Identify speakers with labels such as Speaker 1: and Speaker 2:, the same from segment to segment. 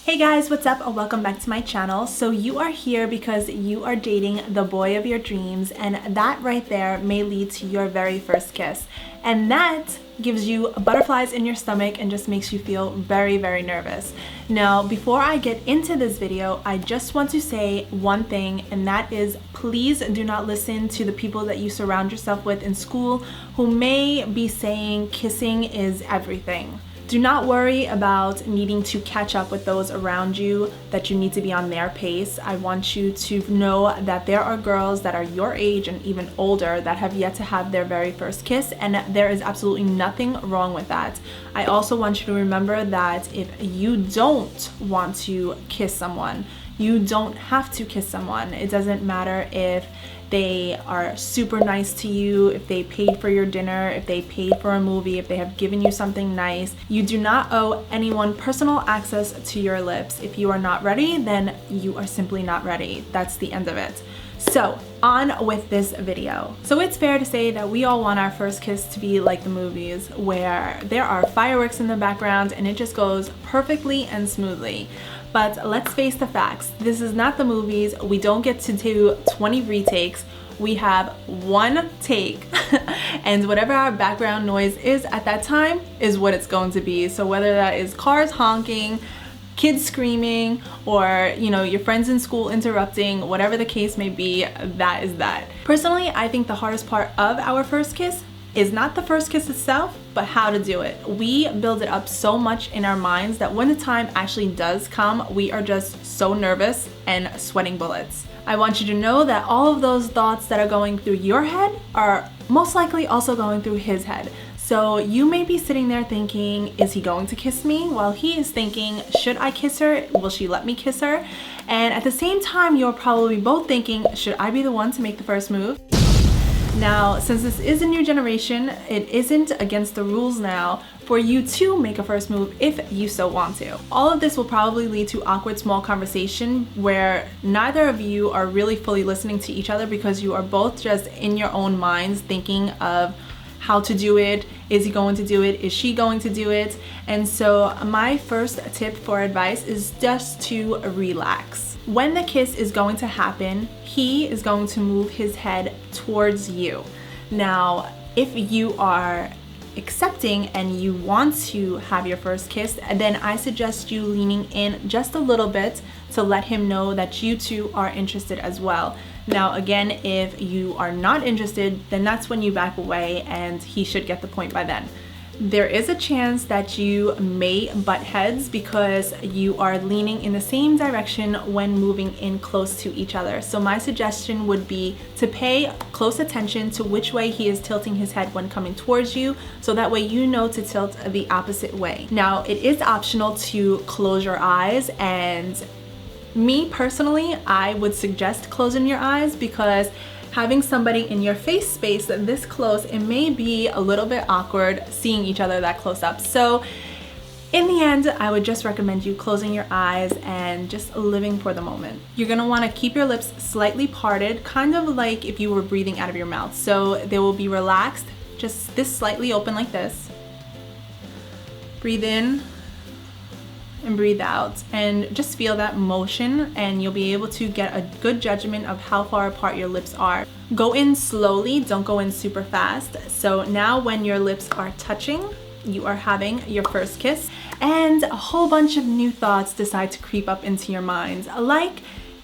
Speaker 1: Hey guys, what's up? Welcome back to my channel. So you are here because you are dating the boy of your dreams, and that right there may lead to your very first kiss. And that gives you butterflies in your stomach and just makes you feel very, very nervous. Now, before I get into this video, I just want to say one thing, and that is please do not listen to the people that you surround yourself with in school who may be saying kissing is everything. Do not worry about needing to catch up with those around you, that you need to be on their pace. I want you to know that there are girls that are your age and even older that have yet to have their very first kiss, and there is absolutely nothing wrong with that. I also want you to remember that if you don't want to kiss someone, you don't have to kiss someone. It doesn't matter if they are super nice to you, if they paid for your dinner, if they paid for a movie, if they have given you something nice. You do not owe anyone personal access to your lips. If you are not ready, then you are simply not ready. That's the end of it. So on with this video. So it's fair to say that we all want our first kiss to be like the movies, where there are fireworks in the background and it just goes perfectly and smoothly. But let's face the facts. This is not the movies. We don't get to do 20 retakes. We have one take and whatever our background noise is at that time is what it's going to be. So whether that is cars honking, kids screaming, or your friends in school interrupting, whatever the case may be, that is that. Personally, I think the hardest part of our first kiss is not the first kiss itself, but how to do it. We build it up so much in our minds that when the time actually does come, we are just so nervous and sweating bullets. I want you to know that all of those thoughts that are going through your head are most likely also going through his head. So you may be sitting there thinking, is he going to kiss me? While he is thinking, should I kiss her? Will she let me kiss her? And at the same time, you're probably both thinking, should I be the one to make the first move? Now, since this is a new generation, it isn't against the rules now for you to make a first move if you so want to. All of this will probably lead to awkward small conversation where neither of you are really fully listening to each other because you are both just in your own minds thinking of how to do it. Is he going to do it? Is she going to do it? And so my first tip for advice is just to relax. When the kiss is going to happen, he is going to move his head towards you. Now, if you are accepting and you want to have your first kiss, then I suggest you leaning in just a little bit to let him know that you two are interested as well. Now, again, if you are not interested, then that's when you back away and he should get the point by then. There is a chance that you may butt heads because you are leaning in the same direction when moving in close to each other. So my suggestion would be to pay close attention to which way he is tilting his head when coming towards you, so that way you know to tilt the opposite way. Now, it is optional to close your eyes, and me personally, I would suggest closing your eyes because having somebody in your face space this close, it may be a little bit awkward seeing each other that close up. So in the end, I would just recommend you closing your eyes and just living for the moment. You're gonna wanna keep your lips slightly parted, kind of like if you were breathing out of your mouth. So they will be relaxed, just this slightly open like this. Breathe in and breathe out, and just feel that motion, and you'll be able to get a good judgment of how far apart your lips are. Go in slowly, don't go in super fast. So now when your lips are touching, you are having your first kiss, and a whole bunch of new thoughts decide to creep up into your mind, like,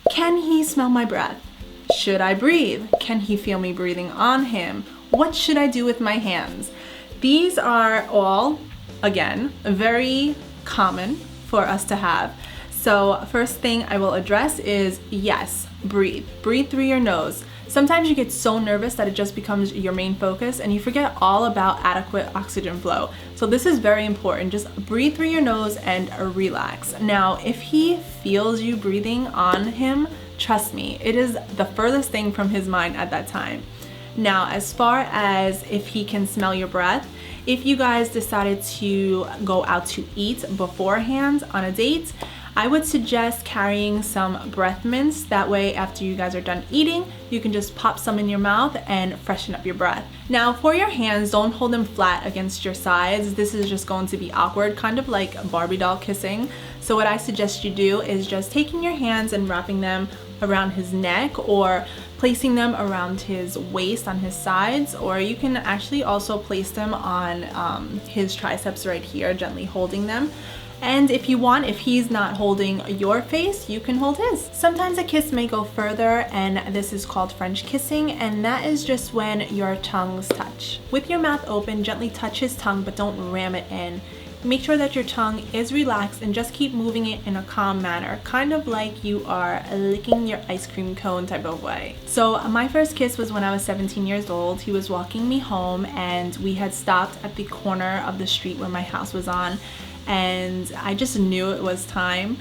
Speaker 1: can he smell my breath? Should I breathe? Can he feel me breathing on him? What should I do with my hands? These are all, again, very common for us to have. So first thing I will address is, yes, breathe. Breathe through your nose. Sometimes you get so nervous that it just becomes your main focus and you forget all about adequate oxygen flow. So this is very important. Just breathe through your nose and relax. Now, if he feels you breathing on him, trust me, it is the furthest thing from his mind at that time. Now, as far as if he can smell your breath, if you guys decided to go out to eat beforehand on a date, I would suggest carrying some breath mints. That way, after you guys are done eating, you can just pop some in your mouth and freshen up your breath. Now, for your hands, don't hold them flat against your sides. This is just going to be awkward, kind of like Barbie doll kissing. So what I suggest you do is just taking your hands and wrapping them around his neck, or placing them around his waist on his sides, or you can actually also place them on his triceps right here, gently holding them. And if you want, if he's not holding your face, you can hold his. Sometimes a kiss may go further, and this is called French kissing, and that is just when your tongues touch. With your mouth open, gently touch his tongue, but don't ram it in. Make sure that your tongue is relaxed and just keep moving it in a calm manner, kind of like you are licking your ice cream cone type of way. So my first kiss was when I was 17 years old. He was walking me home, and we had stopped at the corner of the street where my house was on, and I just knew it was time.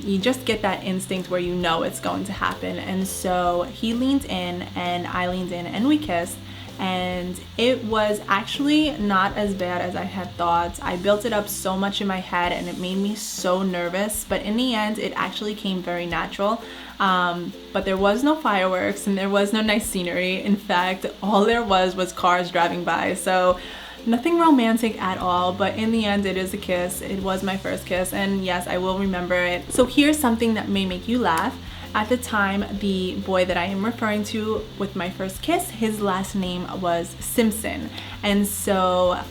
Speaker 1: You just get that instinct where you know it's going to happen. And so he leaned in and I leaned in and we kissed. And it was actually not as bad as I had thought. I built it up so much in my head and it made me so nervous, but in the end it actually came very natural. But there was no fireworks and there was no nice scenery. In fact, all there was cars driving by. So nothing romantic at all, but in the end it is a kiss. It was my first kiss, and yes, I will remember it. So here's something that may make you laugh. At the time, the boy that I am referring to with my first kiss, his last name was Simpson. And so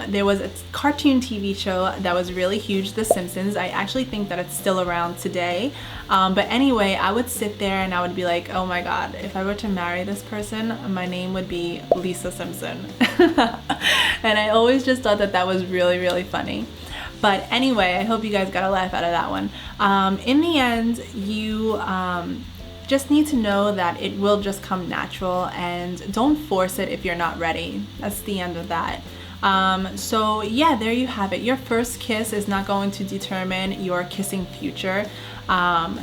Speaker 1: there was a cartoon TV show that was really huge, The Simpsons. I actually think that it's still around today. But anyway, I would sit there and I would be like, oh my God, if I were to marry this person, my name would be Lisa Simpson. And I always just thought that that was really, really funny. But anyway, I hope you guys got a laugh out of that one. In the end, you just need to know that it will just come natural, and don't force it if you're not ready. That's the end of that. So yeah, there you have it. Your first kiss is not going to determine your kissing future.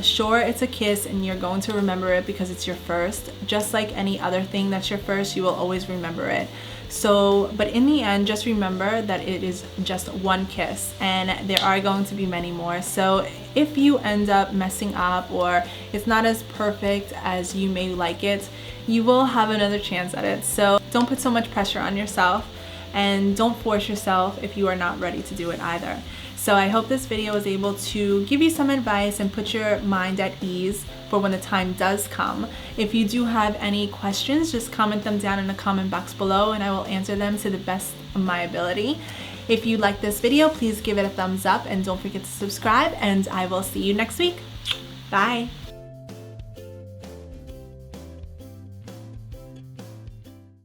Speaker 1: Sure, it's a kiss and you're going to remember it because it's your first. Just like any other thing that's your first, you will always remember it. So, but in the end, just remember that it is just one kiss and there are going to be many more. So if you end up messing up or it's not as perfect as you may like it, you will have another chance at it. So don't put so much pressure on yourself, and don't force yourself if you are not ready to do it either. So I hope this video was able to give you some advice and put your mind at ease for when the time does come. If you do have any questions, just comment them down in the comment box below and I will answer them to the best of my ability. If you like this video, please give it a thumbs up and don't forget to subscribe, and I will see you next week. Bye.